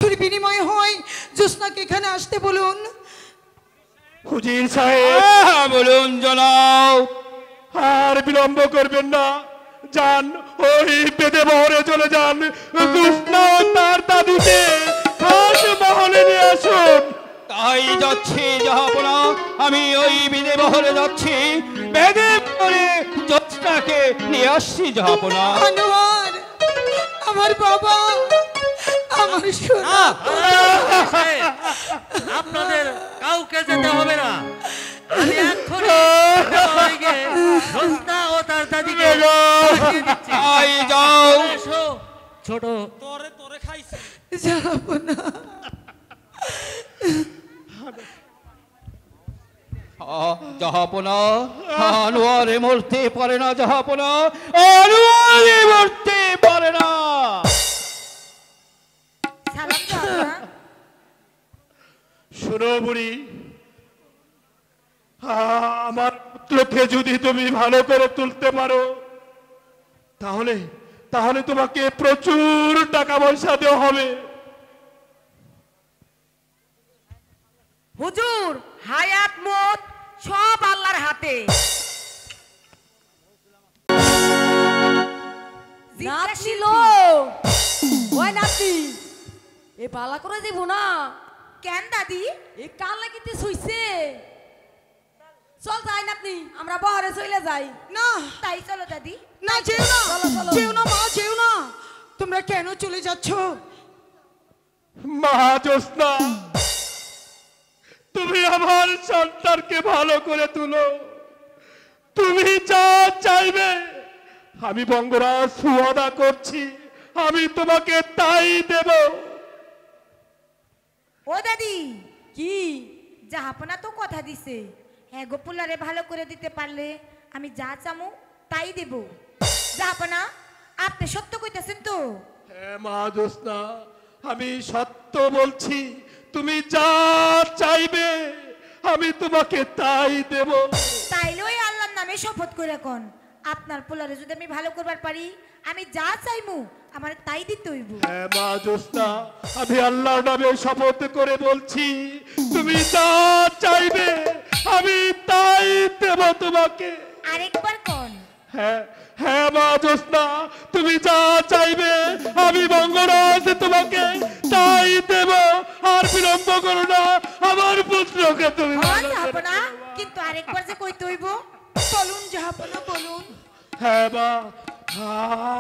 রক্তের বিনিময় হয় জ্যোৎস্নাকে এখানে আসতে বলুন। হুজির সাহেব বলুন জনাব। আর বিলম্ব করবেন না, যান ওই বেদে বহরে চলে যান, জ্যোৎস্না ও তার দাদিকে খাস মহলে নিয়ে আসুন। তাই যাচ্ছি জাহাপনা, আমি ওই বিদে বহরে যাচ্ছি, বেদে বহরে জ্যোৎস্নাকে নিয়ে আসছি জাহাপনা। আনোয়ার, আমার বাবা, আমার সোনা। আপনাদের কাউকে যেতে হবে না, আমি এক্ষুনি জ্যোৎস্না ও তার দাদিকে পাঠিয়ে দিচ্ছি। তাই যাও। এসো, ছোট যাব না। জাহাপনা, আনোয়ারে মরতে পারে না জাহাপনা, আনোয়ারে মরতে পারে না। সালাম জাহাপনা। শোনো বুড়ি, আমার পুত্রকে যদি তুমি ভালো করে তুলতে পারো তাহলে তাহলে তোমাকে প্রচুর টাকা পয়সা দেওয়া হবে। হুজুর, হায়াত মত সব আল্লাহর হাতে। নাচছিল ওই নাতি এ পালা করে দিব না কেন দাদি? এ কাল লাগিতে শুইছে। চল যাই নাতনি, আমরা বহরে চলে যাই। না, তাই চলো দাদি। না যেও না, চলো, চলো। যেও না মা, যেও না। তোমরা কেন চলে যাচ্ছ? মা জ্যোৎস্না, তুমি আমার সন্তানকে ভালো করে তুলো। তুমি যা চাইবে আমি বঙ্গরাজ ওয়াদা করছি, আমি তোমাকে তাই দেব। ও দাদি, কি জাহাপনা তো কথা দিছে, হ্যাঁ গোপুলারে ভালো করে দিতে পারলে আমি যা চামু তাই দেব। জাহাপনা, আপনি সত্য কইতেছেন তো? হ্যাঁ মা জ্যোৎস্না, আমি সত্য বলছি, তুমি যা চাইবে আমি তোমাকে তাই দেব। তাইলে ওই আল্লাহর নামে শপথ করে কোন, আপনার পোলারে যদি আমি ভালো করবার পারি আমি যা চাইমু আমার তাই দিতে হইব। হ্যাঁ মা জ্যোৎস্না, আমি আল্লাহর নামে শপথ করে বলছি, তুমি যা চাইবে আমি তাই দেব তোমাকে। আরেকবার কোন। হ্যাঁ হ্যাঁ মা জ্যোৎস্না, তুমি যা চাইবে আমি বঙ্গরাজ তোমাকে তাই দেব। আর বিলম্ব করো না, আমার পুত্রকে তুমি হ্যাঁ ভালো করে জাহাপনা, দেবো। কিন্তু আরেকবার যে কইতে হইব। বলুন জাহাপনা, বলুন। হ্যাঁ মা,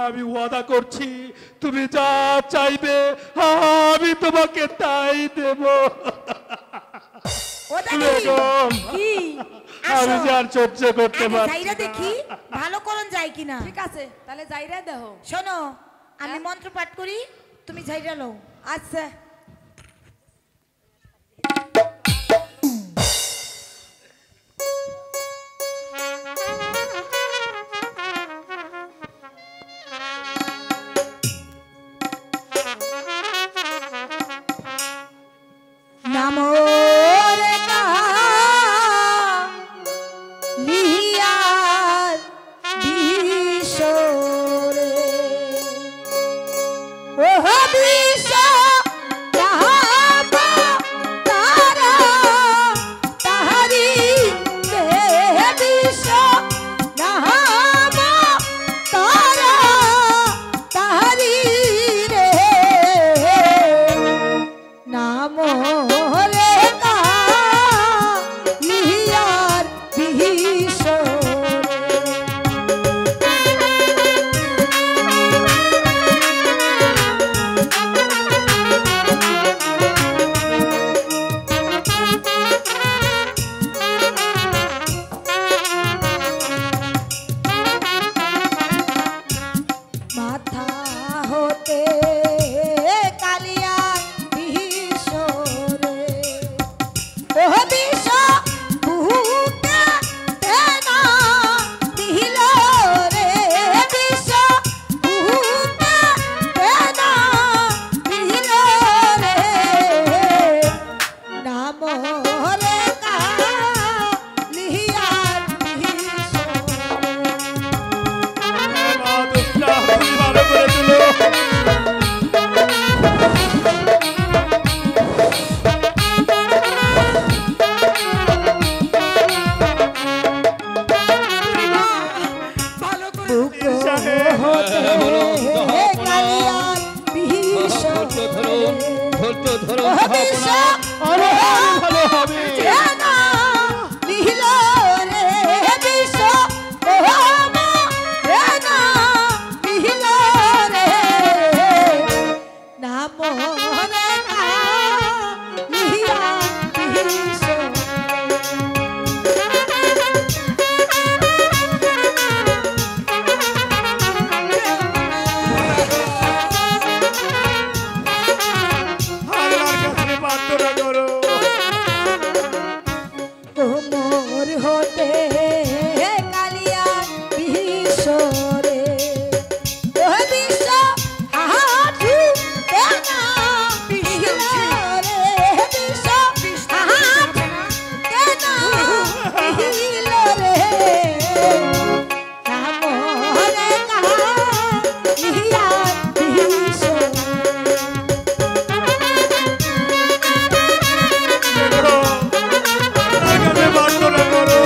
আমি ওয়াদা করছি, তুমি যা চাইবে আমি তোমাকে তাই দেব। ও দাদি, বেগম, কি আমি আসো। যে আর সহ্য করতে আগে পারছি যাইরা না। দেখি ভালো করন যায় কিনা। ঠিক আছে, তাহলে যাই রে দেহ। শোনো, আমি মন্ত্র পাঠ করি, তুমি যাইরা লও। আচ্ছা নামো রে কালিয়ার বিশরে, ও বিশ নামা তারা তাহারি রে, বিশ নামা তারা তাহারি রে, নাম রে জাহাপনা, আমার ভালো হবে। জানা নীল রে বিষ ও মা জানা নীল রে নাম রে নিহিয়া বিষ আল্লাহর কাছে প্রার্থনা করো। কোমর হতে কালিয়া বিশ্বরে ও বিশ্ব হাহাঠু তেনা বিশ্বরে বিশ্ব হাহাঠু তেনা বিশ্বরে নামরে কাহা নিহিয়া বিশ্ব আল্লাহর কাছে প্রার্থনা করো।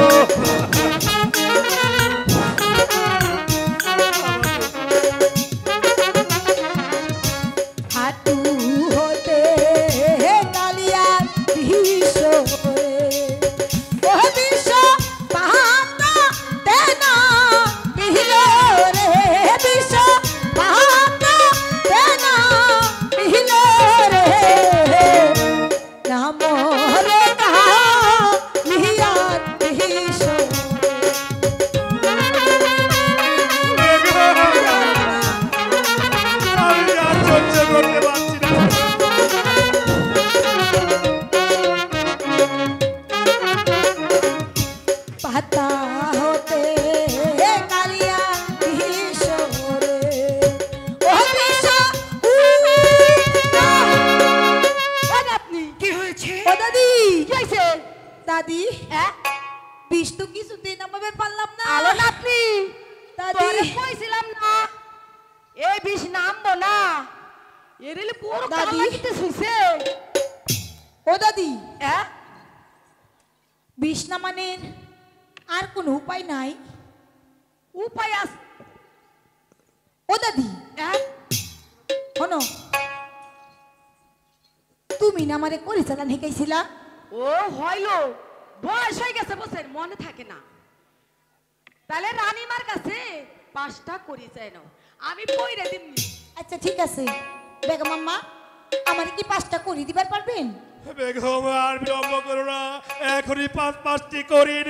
হাটু হতে কালিয়া বিশ্বরে ও বিশ্ব পাহাড় তেনা বিহিল রে বিশ্ব পাহাড় তেনা বিহিল রে নাম রে কাহা নিহিয়া বিশ্বরে আমি আর সহ্য করতে পারছি না। পাতা হতে কালিয়া বিশ্বরে ও বিশ্ব কি হয়েছে? ও দাদি কি হয়েছে? দাদি হ্যাঁ? বিষ তো কিছুতেই নামাবে পারলাম না আলো নাতনি, দাদি তোরে কইছিলাম না এই বিষ নামবো না। এরেলে পুরো দাদি। কালা কিতে শুইছে। ও দাদি হ্যাঁ? বিষ নামানের আর কোনো উপায় নাই উপায় আছে। ও দাদি হ্যাঁ? শোনো তুমি না আমারে পরিচালন শিখাইছিলা ও হইলো, বয়স হয়ে গেছে বসে মনে থাকে না। তাহলে রানীমার কাছে 5টা করি চাই না, আমি পইরে দিমনি। আচ্ছা ঠিক আছে বেগম আম্মা আমার কি 5টা করে দিবার পারবেন বেগম আর বিলম্ব করো না, এখনই 5টি করিয়ে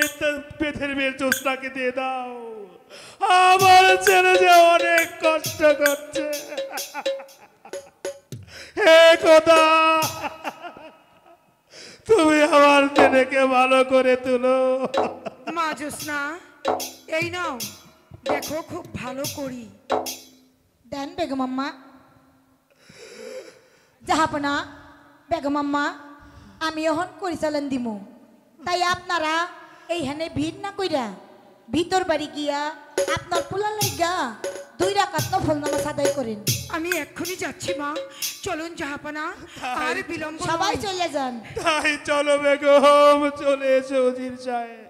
পৃথিবীর জোৎস্নাকে দিয়ে দাও। আমার ছেলে যে অনেক কষ্ট করছে। হে খোদা, তুমি আমার ছেলেকে ভালো করে তুলো। মা জোসনা এই নাও দেখো খুব ভালো করি। দেন বেগম আম্মা জাহাপনা বেগম আম্মা আমি এখন পরিচালন দিমু তাই আপনারা এইখানে ভিড় না কইরা ভিতর বাড়ি গিয়া আপনার পোলা লাইগা 2 রাকাত নফল নামাজ আদায় করেন আমি এক্ষুনি যাচ্ছি মা, চলুন জাহাপনা আর বিলম্ব সবাই নয়। চলে যান তাই চলো বেগম, চলে এসো উজির সাহেব।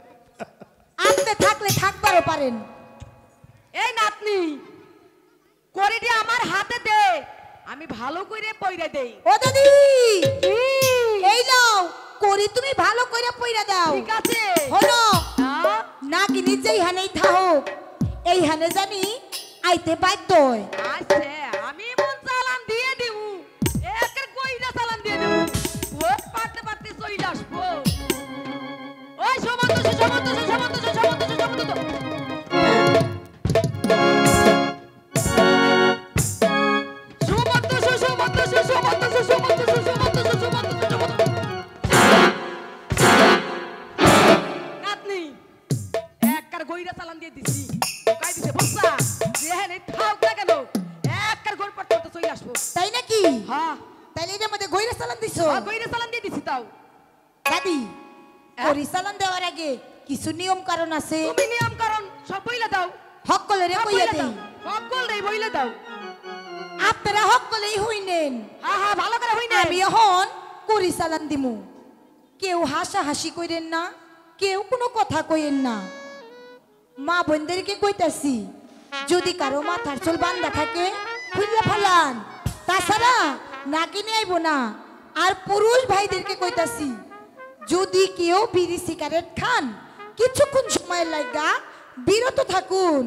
আপনি থাকলে থাকবারও পারেন এই নাতনি, করিটি আমার হাতে দে, আমি ভালো করে পইরে দেই। ও দাদি এই নাও করি তুমি ভালো কইরা পইরা দাও ঠিক আছে? হলো হ্যাঁ? না কি নিজেই হানেই থাকুক এই হানে জানি আইতে বাধ্য হয় আচ্ছা, আমি মন চালান দিয়ে দিব, একের কইরা চালান দিয়ে দিব। ওই পারতে পারতে চলে আসবো। ওই সমন্ত সুসমন্ত সুসমন্ত সুসমন্ত সুসমন্ত সুসমন্ত সুসমন্ত সুসমন্ত সুসমন্ত সুসমন্ত সুসমন্ত সুসমন্ত। নাতনি একবার গইরা চালান দিয়ে দিছি, কাই দিছে বসা যেখানে থাক না কেন একবার গোল পড়তে পড়তে চলে আসবো। তাই নাকি হ্যাঁ তাইলে এর মধ্যে গইরা চালান দিছো গইরা চালান দিয়ে দিছি। তাও দাদি পরিচালন দেওয়ার আগে কিছু নিয়ম কারণ আছে তুমি নিয়ম কারণ সব বইলা দাও, হক কলরে সব কইয়া বইলা দেই দাও, সব গোল দেই বইলা দাও। আপনারা হক কলেই হইনেন হ্যাঁ হ্যাঁ ভালো করে হই না। আমি এখন পরিচালন দিমু কেউ হাসা হাসি কইরেন না কেউ কোনো কথা কইেন না মা বোনদেরকে কইতাছি যদি কারো মাথার চুল বান্ধা থাকে খুললে ফালান তাছাড়া নাকি নিয়ে আইব না আর পুরুষ ভাইদেরকে কইতাছি যদি কেউ বিড়ি সিগারেট খান কিছুক্ষণ সময় লাগা বিরত থাকুন।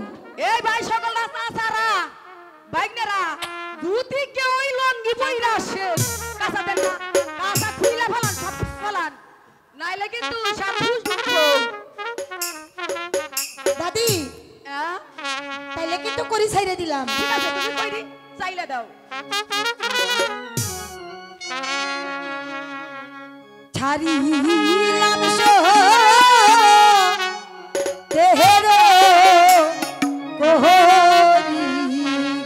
এই ভাই সকল রাস্তা সারা বাইকনেরা দুটি কে ওই লঙ্গি বইরা আসে কাঁচা দেন না কাঁচা খুইলা ফেলান সব ফেলান নাইলে কিন্তু সব বুঝ ঢুকবো। দাদি হ্যাঁ তাইলে কিন্তু করি ছাইরে দিলাম। ঠিক আছে তুমি কইরি চাইলে দাও। ছাড়িলাম দেহের কোহরি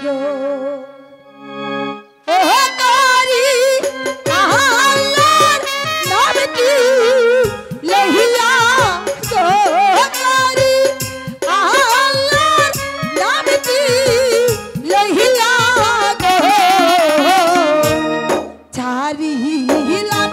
গো ওহ করি আল্লাহর নামটি লহিয়া গো করি আল্লাহর নামটি লহিয়া গো ছাড়িলাম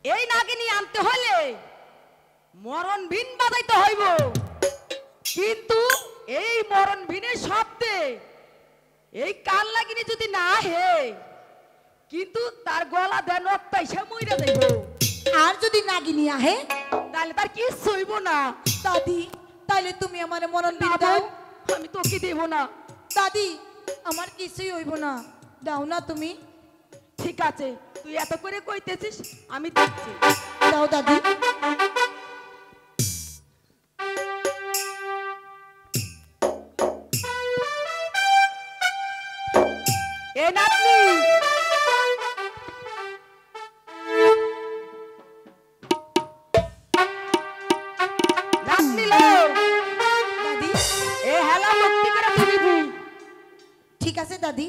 এই নাগিনী আনতে হলে মরণ ভিন বাজাইতে হইব, কিন্তু এই মরণ ভিনের শব্দে এই কাল লাগিনি যদি না হে কিন্তু তার গলা দেন রক্তাইসা মইরা যাইব। আর যদি নাগিনী আহে তাহলে তার কিছু হইব না। দাদি তাইলে তুমি আমার মরণ না বিল বউ, দাও। আমি তোকে দেব না। দাদি আমার কিছুই হইব না, দাও না তুমি। ঠিক আছে তুই এত করে কইতেছিস আমি দিচ্ছি। দাও দাদি। এ নাতনি নাতনি লো দাদি এ হেলা মুক্তি করে দিবি। ঠিক আছে দাদি।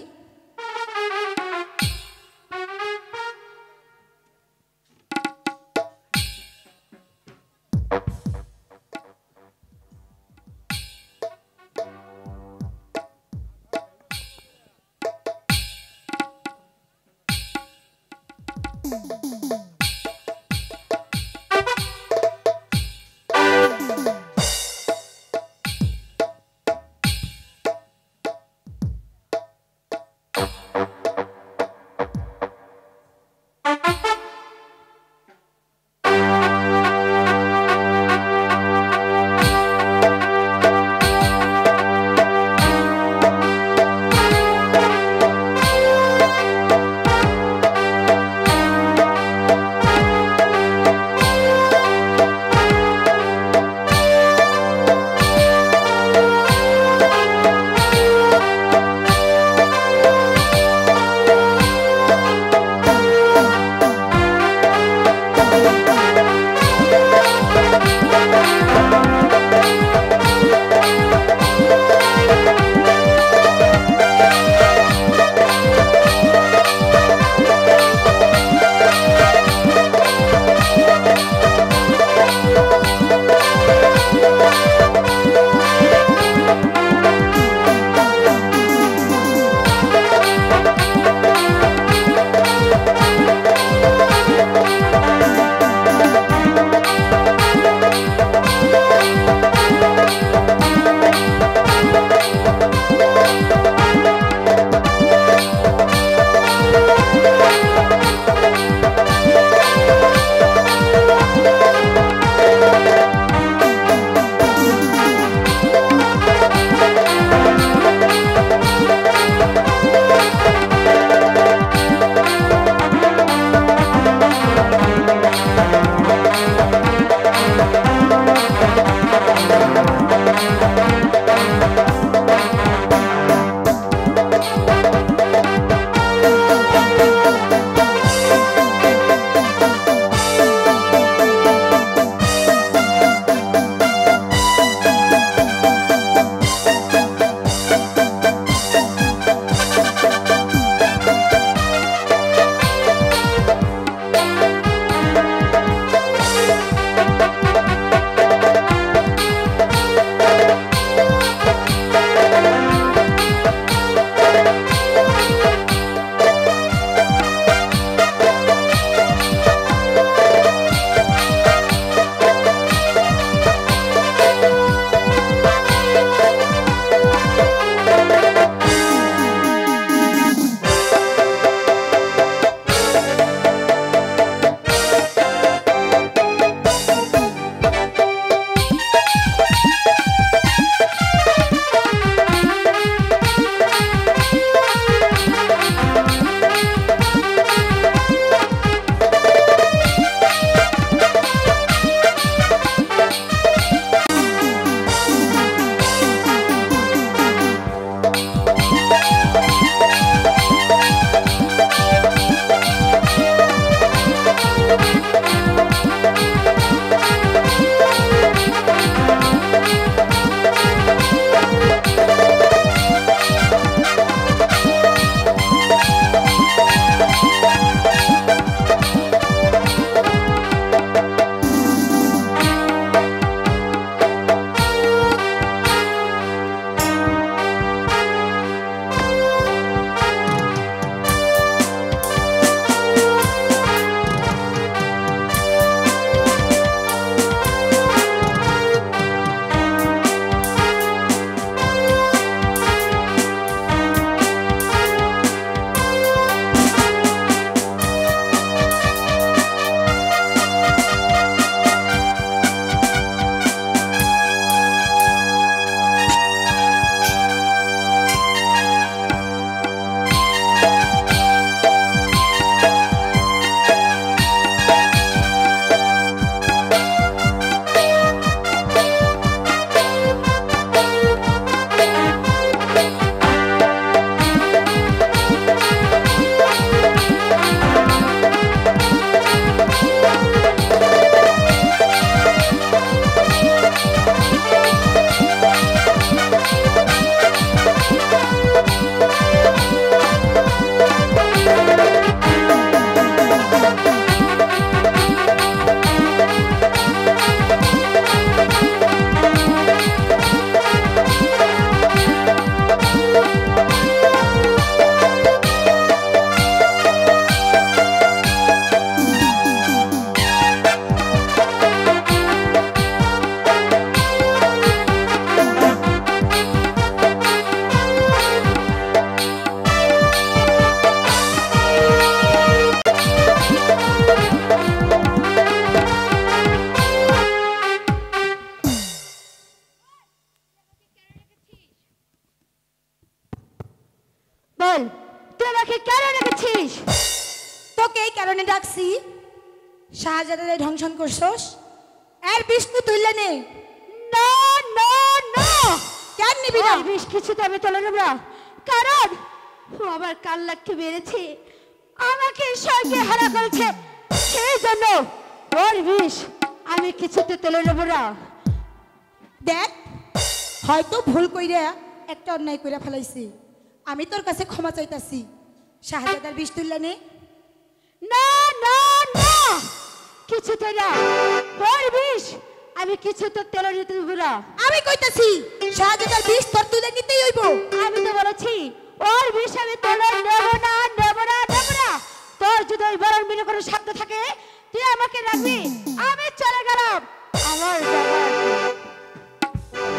বল তুই আমাকে কেন রেখেছিস? তোকে এই কারণে ডাকছি, শাহজাদারে ধ্বংসন করছস, এর বিষ তুই তুললে নে। না না না, কেন নিবি না? ওর বিষ কিছুতে আমি তুলে নেব না, কারণ ও আমার কাল্লাকে মেরেছে, আমাকে সঙ্গে হারা করেছে, সেই জন্য ওর বিষ আমি কিছুতে তুলে নেব না। দেখ, হয়তো ভুল কইরা একটা অন্যায় কইরা ফেলাইছি, আমি তোর কাছে ক্ষমা চাইতাছি, শাহজাদার বিষ তুললে নে। না না না, কিছুতে না, ওর বিষ আমি কিছুতে তুলে নিতে দেব না। আমি কইতাছি শাহজাদার বিষ তোর তুলে নিতেই হইব। আমি তো বলেছি ওর বিষ আমি তুলে নেব না, নেব না, নেব না। তোর যদি ওই বরণ বিনে কোনো শব্দ থাকে তুই আমাকে রাখবি, আমি চলে গেলাম আমার জায়গায়।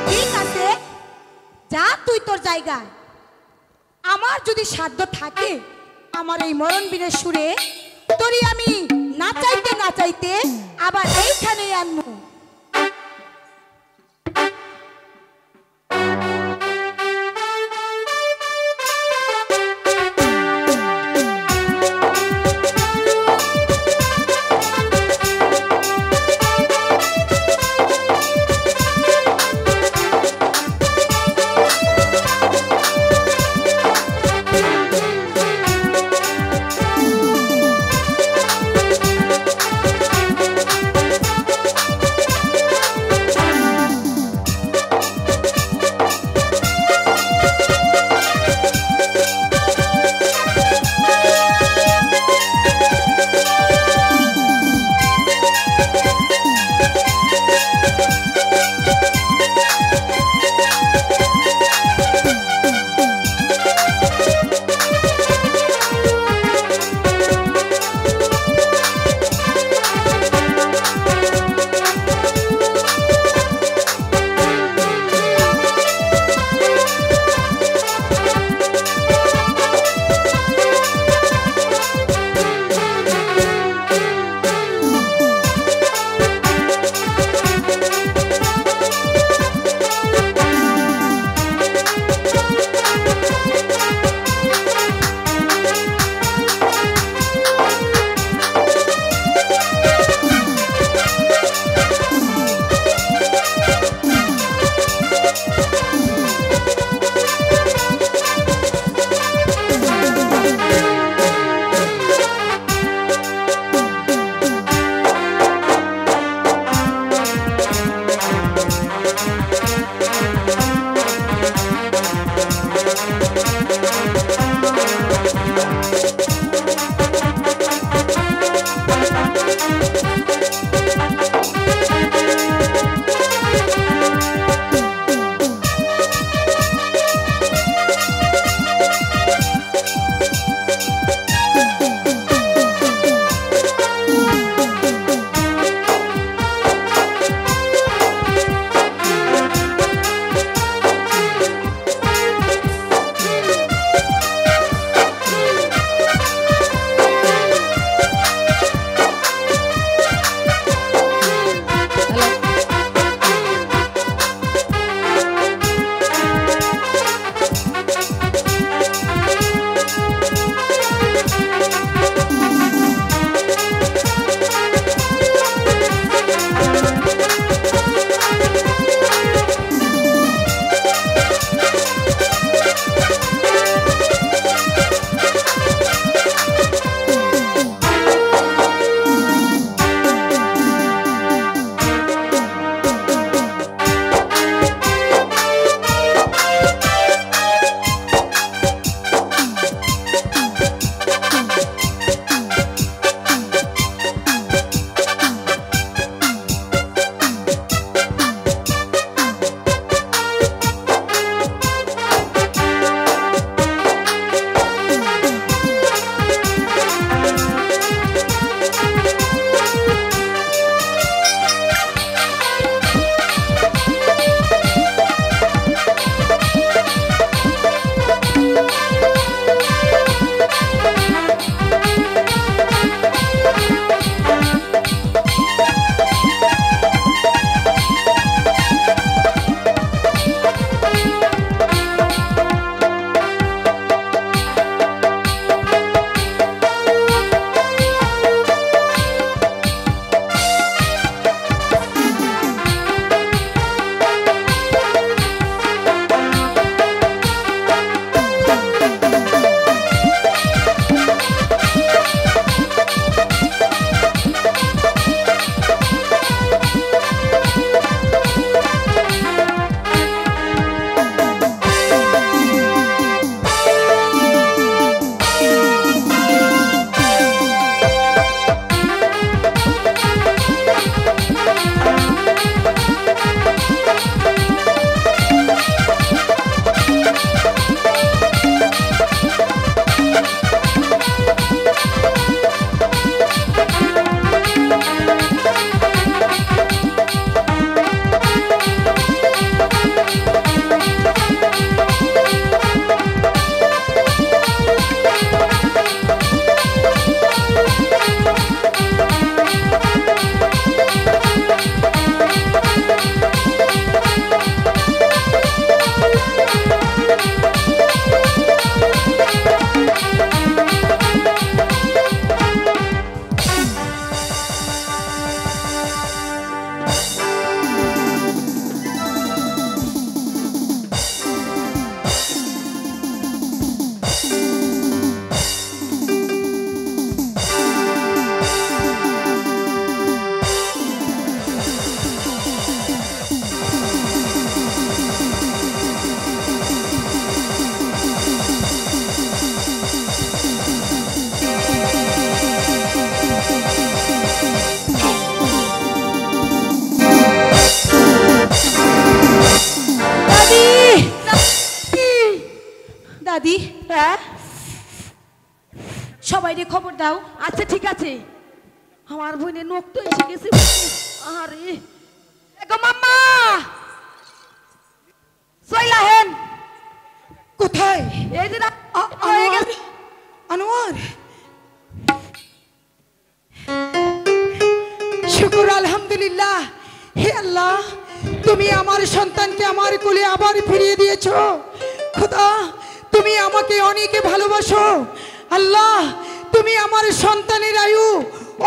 ঠিক আছে, যা তুই তোর জায়গায়। আমার যদি সাধ্য থাকে আমার এই মরণ বিনের সুরে তোরই আমি নাচাইতে নাচাইতে আবার এইখানে আনবো। দাদি হ্যাঁ সবাইকে খবর দাও। আচ্ছা ঠিক আছে আমার বোনের নখ তো এসে গেছে আরে এগো মাম্মা সইলা হেন কোথায়? এই যে হয়ে গেছে আনোয়ার, শুকর আলহামদুলিল্লাহ। হে আল্লাহ, তুমি আমার সন্তানকে আমার কোলে আবার ফিরিয়ে দিয়েছো। খোদা, তুমি আমাকে অনেকে ভালোবাসো। আল্লাহ, তুমি আমার সন্তানের আয়ু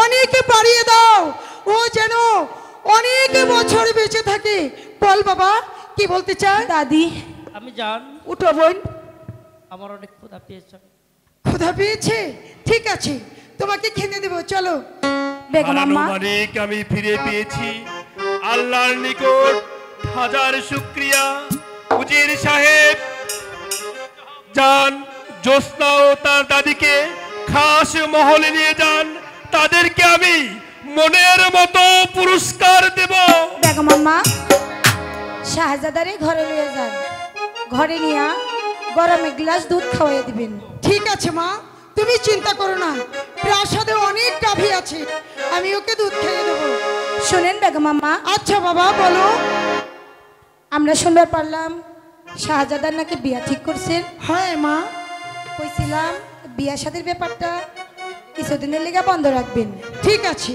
অনেকে বাড়িয়ে দাও, ও যেন অনেক বছর বেঁচে থাকে। বল বাবা, কি বলতে চায়? দাদি আমি জান উঠো বোন আমার অনেক ক্ষুধা পেয়েছে। ক্ষুধা পেয়েছে? ঠিক আছে, তোমাকে খেতে দেবো, চলো। বেগম হারানো আম্মা, মানিক আমি ফিরে পেয়েছি। আল্লাহর নিকট হাজার শুকরিয়া। উজির সাহেব যান, জ্যোৎস্না ও তার দাদিকে খাস মহলে নিয়ে যান। তাদেরকে আমি মনের মতো পুরস্কার দেব। বেগম আম্মা, শাহজাদারে ঘরে নিয়ে যান, ঘরে নিয়ে গরমে গ্লাস দুধ খাওয়াই দিবেন। ঠিক আছে মা, তুমি চিন্তা করো না, প্রাসাদে অনেক গাভী আছে, আমি ওকে দুধ খাইয়ে দেবো। শোনেন বেগম আম্মা। আচ্ছা বাবা, বলো। আমরা শুনতে পারলাম শাহজাদার নাকি বিয়া ঠিক করছেন। হ্যাঁ মা, কইছিলাম বিয়া শাদীর ব্যাপারটা কিছুদিনের লেগে বন্ধ রাখবেন। ঠিক আছে,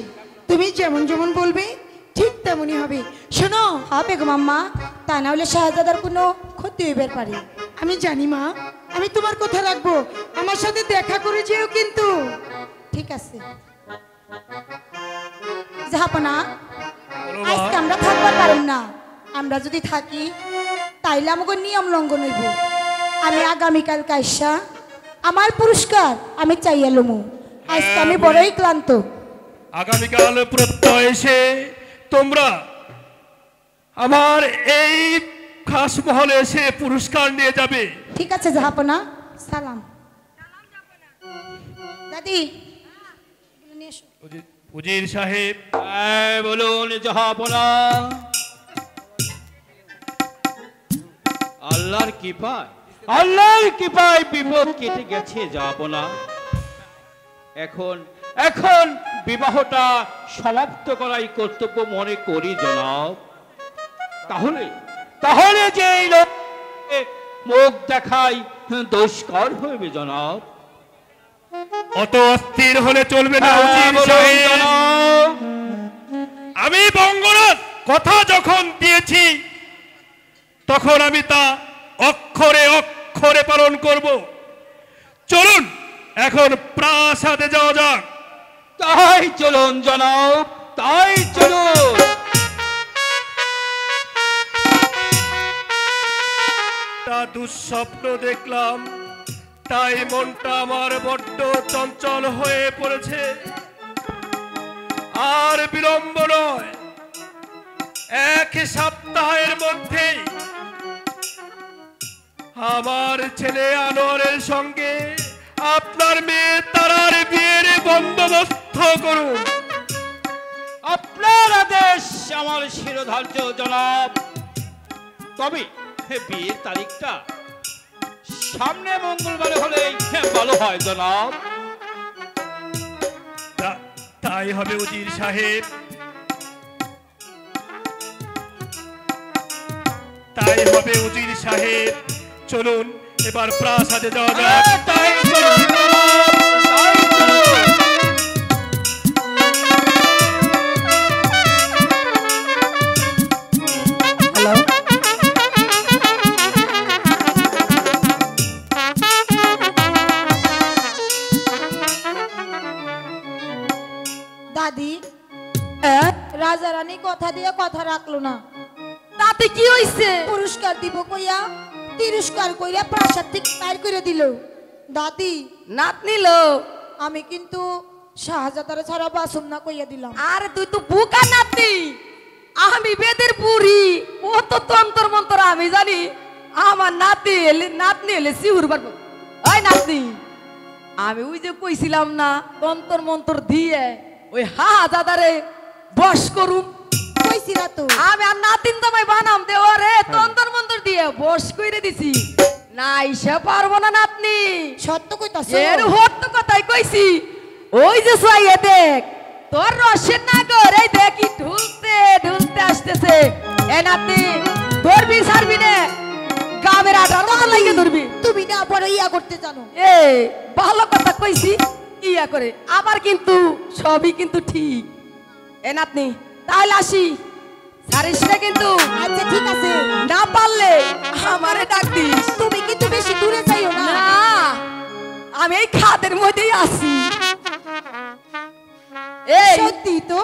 তুমি যেমন যেমন বলবে ঠিক তেমনই হবে। শোনো। হ্যাঁ বেগম আম্মা, তা না হলে শাহজাদার কোনো ক্ষতি হইবার পারে। আমি জানি মা, আমি তোমার কথা রাখবো। আমার সাথে দেখা করে যেও কিন্তু। ঠিক আছে জাহাপনা, আজকে আমরা থাকবার পারুম না। আমরা যদি থাকি তাইলে আমাকে নিয়ম লঙ্ঘন হইব। আমি আগামীকাল কাইসা আমার পুরস্কার আমি চাইয়া লমু। আজকে আমি বড়ই ক্লান্ত। আগামীকাল প্রত্যয় এসে তোমরা আমার এই খাস মহলে এসে পুরস্কার নিয়ে যাবে। ঠিক আছে জাহাপনা, সালাম। দাদি এগুলো নিয়ে এসো। উজির সাহেব, হ্যাঁ বলুন জাহাপনা। আল্লাহর কৃপায় বিপদ কেটে গেছে জাহাপনা। এখন বিবাহটা সমাপ্ত করাই কর্তব্য মনে করি জনাব। তাহলে যে এই লোক মুখ দেখাই দুষ্কর হইবে জনাব। অত অস্থির হলে চলবে না হ্যাঁ, উজির বলুন সাহেব। জনাব। আমি বঙ্গরাজ কথা যখন দিয়েছি তখন আমি তা অক্ষরে অক্ষরে পালন করব। চলুন এখন প্রাসাদে যাওয়া যাক। তাই চলুন জনাব, তাই চলুন। তা দুঃস্বপ্ন দেখলাম, তাই মনটা আমার বড্ড চঞ্চল হয়ে পড়েছে। আর বিলম্ব নয়, এক সপ্তাহের মধ্যেই আমার ছেলে আনোয়ারের সঙ্গে আপনার মেয়ে তারার বিয়ের বন্দোবস্ত করুন। আপনার আদেশ আমার শিরোধার্য জনাব। তবে বিয়ের তারিখটা সামনে মঙ্গলবারে হলেই ভালো হয় জনাব। তাই হবে উজির সাহেব, তাই হবে উজির সাহেব। চলুন এবার প্রাসাদে যাওয়া যাক। তাই চলুন জনাব, তাই চলুন। হ্যালো, দাদি, রাজা রানী কথা দিয়ে কথা রাখলো না। তাতে কি হইছে? পুরস্কার দিব কইয়া তিরস্কার কইরা প্রাসাদ থেকে বাইর করে দিল। দাদি, নাত নিল। আমি কিন্তু শাহজাদার ছাড়া বাসুম না কইয়া দিলাম। আরে তুই তো বুকা নাতি, আমি বেদের বুড়ি, ও তো তন্তর মন্তর আমি জানি। আমার নাতনি এলে শিউর পারবো। ওই নাতনি, আমি ওই যে কইছিলাম না তন্তর মন্তর দিয়ে ওই হাজাদারে বস করুম। কইছিলা তো। আমি আর নাতিন তোমায় বানাম দে ওরে তন্তর মন্তর দিয়ে বস কইরে দিছি। না ইসে পারবো না নাতনি সত্য কইতাছ এর হট্ট কথাই কইছি ওই যে সাইয়ে দেখ তোর রসের নাগর এই দেখি ঢুলতে ঢুলতে আসতেছে এ নাতনি ধরবি ছাড়বি না গাবের আটার মতো লাগে ধরবি তুমি না বড় ইয়া করতে জানো এ ভালো কথা কইছি ইয়া করে আবার কিন্তু সবই কিন্তু ঠিক এ নাতনি তাহলে আসি সারিস না কিন্তু আচ্ছা ঠিক আছে না পারলে আমারে ডাক দিস তুমি কিন্তু বেশি দূরে যাইও না না আমি এই খাদের মধ্যেই আছি এই সত্যি তো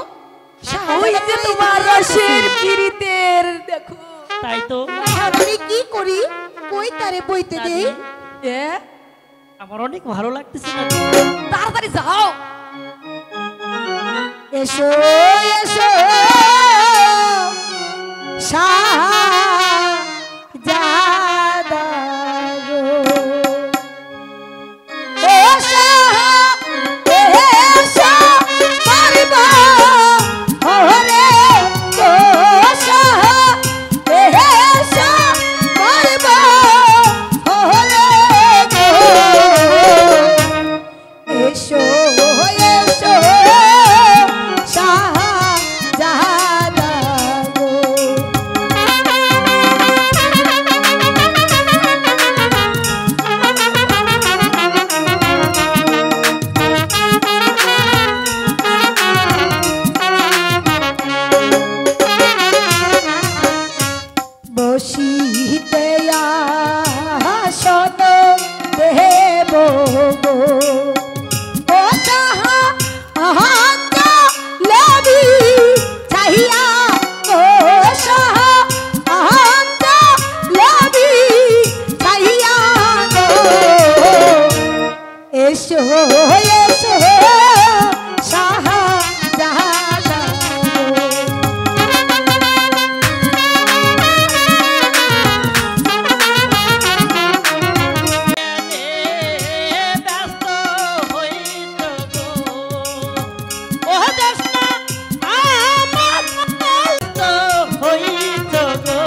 ওই যে তোমার রসের পিরিতের দেখো তাই তো আমি কি করি কই তারে বইতে দেই এ আমার অনেক ভালো লাগতেছে না তাড়াতাড়ি যাও এসো এসো শাহজাদা গো এসো এসো পারবা ওরে গো শাহ এসো পারবা ওরে গো এসো এসো শাহজাদা গো বসিতে আসন দেব গো ও সাহা আহান্তা লবি চাহিয়া ও সাহা আহান্তা লবি চাহিয়া গো এসো এসো শাহজাদা গো ব্যস্ত হইত গো ও দেশনা আমার ব্যস্ত হইত গো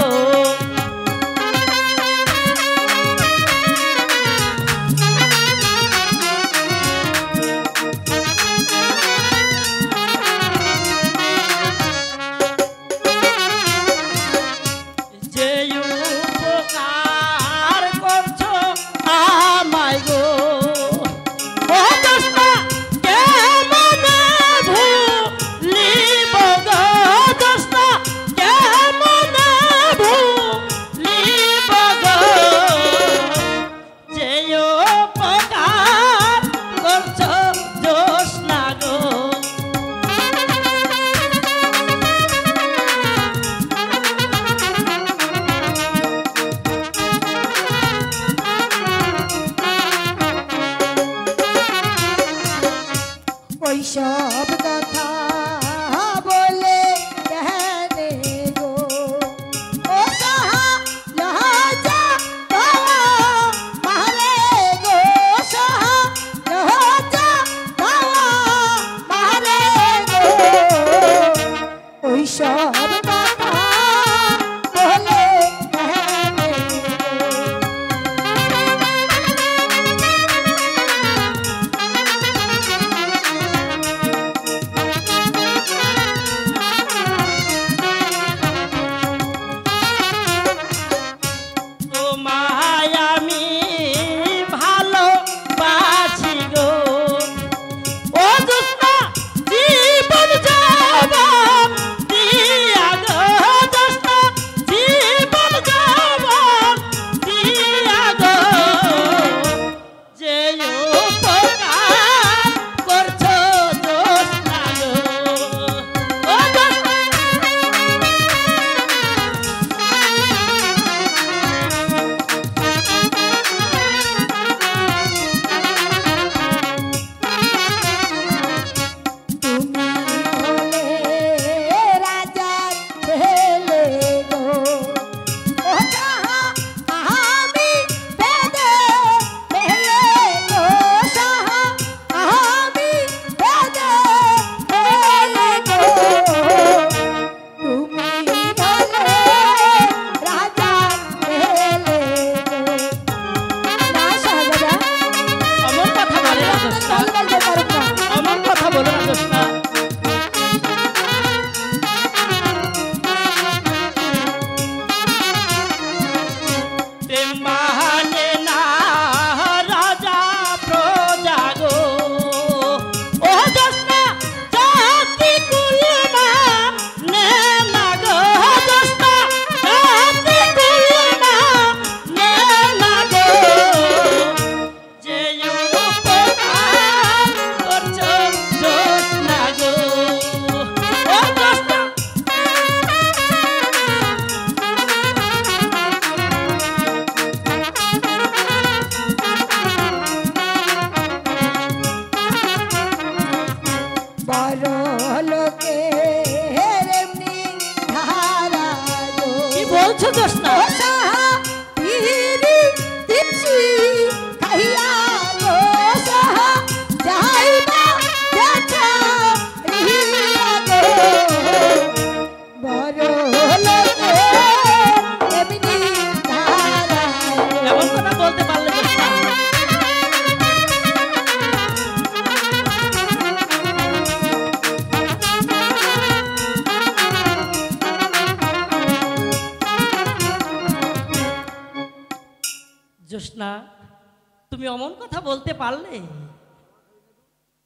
তুমি অমন কথা বলতে পারলে?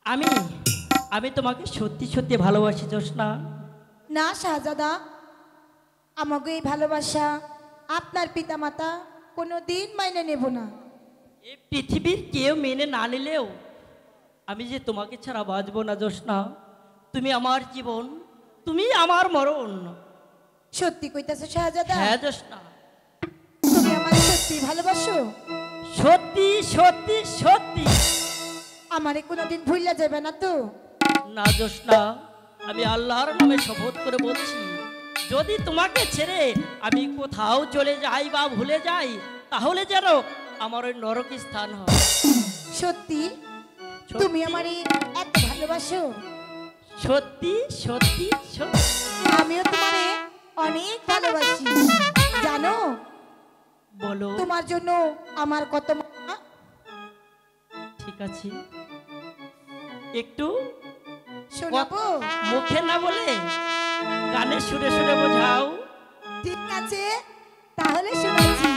আমি আমি তোমাকে সত্যি সত্যি ভালোবাসি জোসনা। না শাহজাদা, আমাকে এই ভালোবাসা আপনার পিতামাতা কোনো দিন মাইনে নেব না। এই পৃথিবীর কেউ মেনে না নিলেও আমি যে তোমাকে ছাড়া বাঁচবো না জোসনা। তুমি আমার জীবন, তুমি আমার মরণ। সত্যি কইতাছো শাহজাদা? হ্যাঁ জোসনা, তুমি আমার সত্যি ভালোবাসো? সত্যি সত্যি সত্যি। আমারে কোনোদিন ভুলিয়া যাবে না তো? না জোসনা, আমি আল্লাহর নামে শপথ করে বলছি, যদি তোমাকে ছেড়ে আমি কোথাও চলে যাই বা ভুলে যাই, তাহলে যেন আমার ওই নরক স্থান হয়। সত্যি তুমি আমারে এত ভালোবাসো? সত্যি সত্যি সত্যি। আমিও তোমারে অনেক ভালোবাসি জানো। বলো। তোমার জন্য আমার কত মায়া। ঠিক আছে, একটু শোনাবো? মুখে না বলে গানে সুরে সুরে বোঝাও। ঠিক আছে, তাহলে শোনাচ্ছি।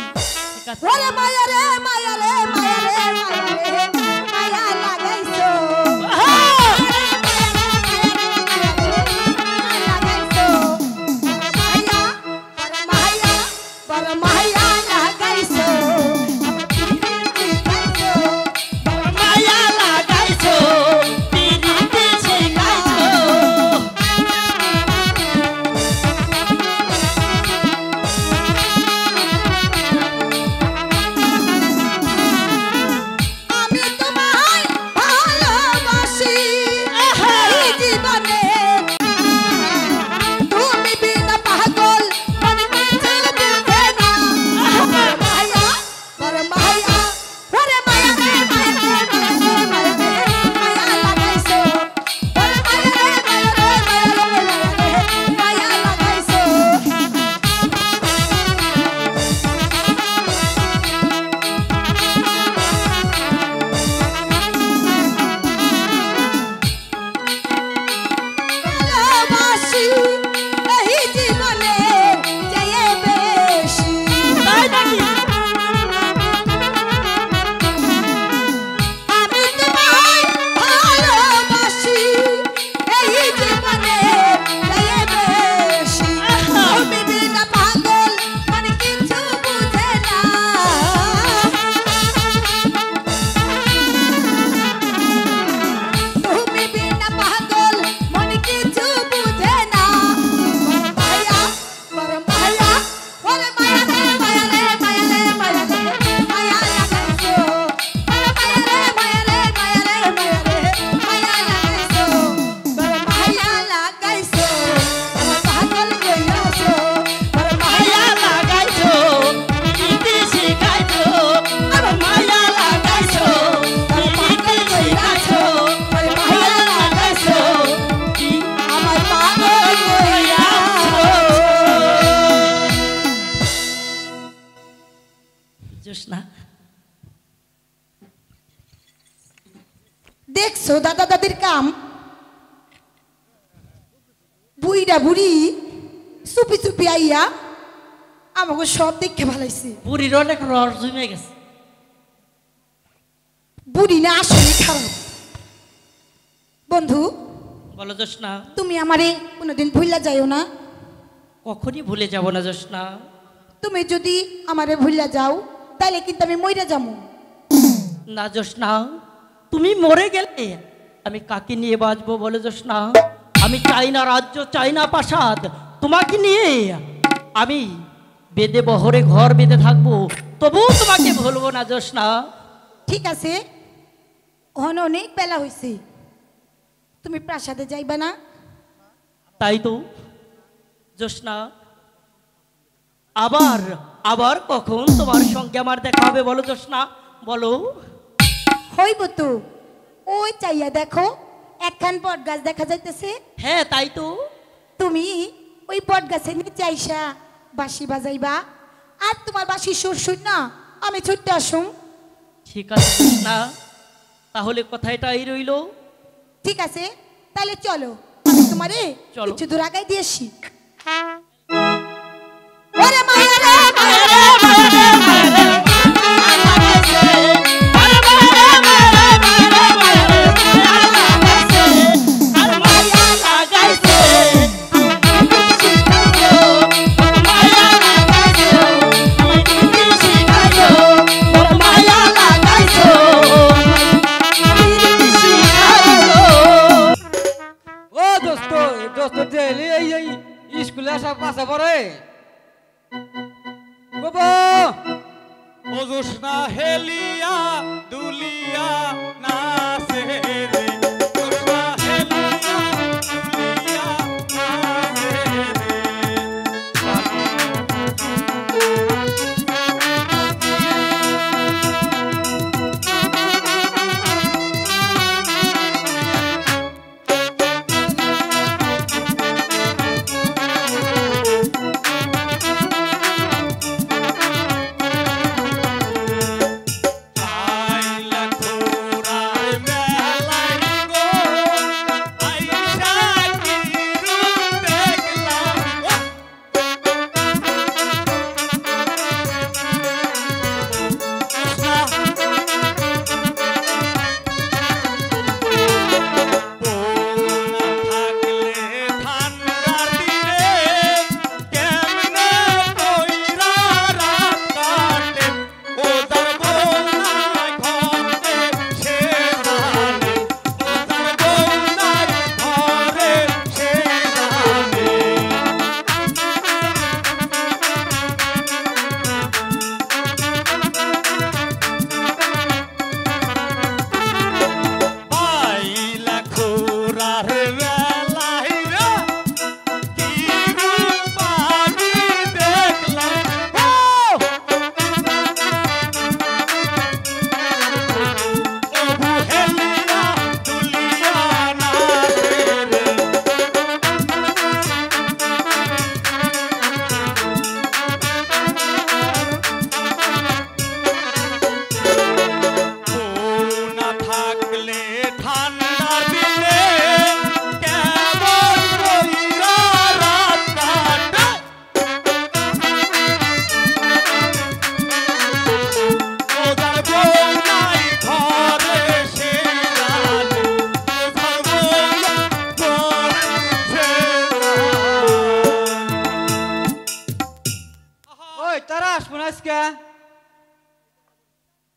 ঠিক আছে। ওরে মায়া রে মায়া রে মায়া রে মায়া রে মায়া লাগাইছো। দেখছো দাদা দাদির কাম? বুড়িটা বুড়ি চুপি চুপি আইয়া আমাকে সব দেখে ভালাইছে। বুড়ির অনেক রস জমে গেছে। বুড়ি না আসলে খারাপ। বন্ধু বলো জোসনা, তুমি আমারে কোনোদিন ভুলিয়া যাইও না। কখনই ভুলে যাব না জোসনা। তুমি যদি আমারে ভুলিয়া যাও তাহলে কিন্তু আমি মইরা যাবো। না জোসনা, তুমি মরে গেলে আমি কাকে নিয়ে বাঁচবো বলে জোসনা? আমি চাই না রাজ্য, চাই না প্রাসাদ, তোমাকে নিয়ে আমি বেদে বহরে ঘর বেঁধে থাকবো, তবুও তোমাকে ভুলবো না জোসনা। ঠিক আছে, ওখানে অনেক বেলা হয়েছে, তুমি প্রাসাদে যাইবা না? তাই তো জোসনা, আবার আবার কখন তোমার সঙ্গে আমার দেখা হবে বলো জোসনা? বলো। হইব তো, ওই চাইয়া দেখো একখান বট গাছ দেখা যাইতেছে। হ্যাঁ তাই তো। তুমি ওই বট গাছের নিচে আইসা বাঁশি বাজাইবা, আর তোমার বাঁশি সুর শুন না আমি ছুটতে আসুম। ঠিক আছে জোসনা, তাহলে কথাটাই রইল। ঠিক আছে, তাহলে চলো আমি তোমারে চলো। কিছু দূর আগাই দিয়েছি। ওরে মায়া রে মায়া রে মায়া রে মায়া রে মায়া রে আছে পরে বাবা ও জোসনা হেলিয়া দুলিয়া নাচে রে জোসনা হেলিয়া দুলিয়া নাচে রে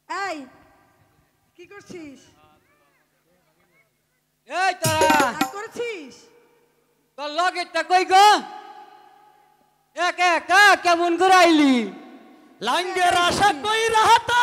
এই কি করছিস? এই তারা রাগ করছিস? তোর লগেরটা কই গো একা একা কেমন করে আইলি লাঙ্গের আশা কই রাহাতা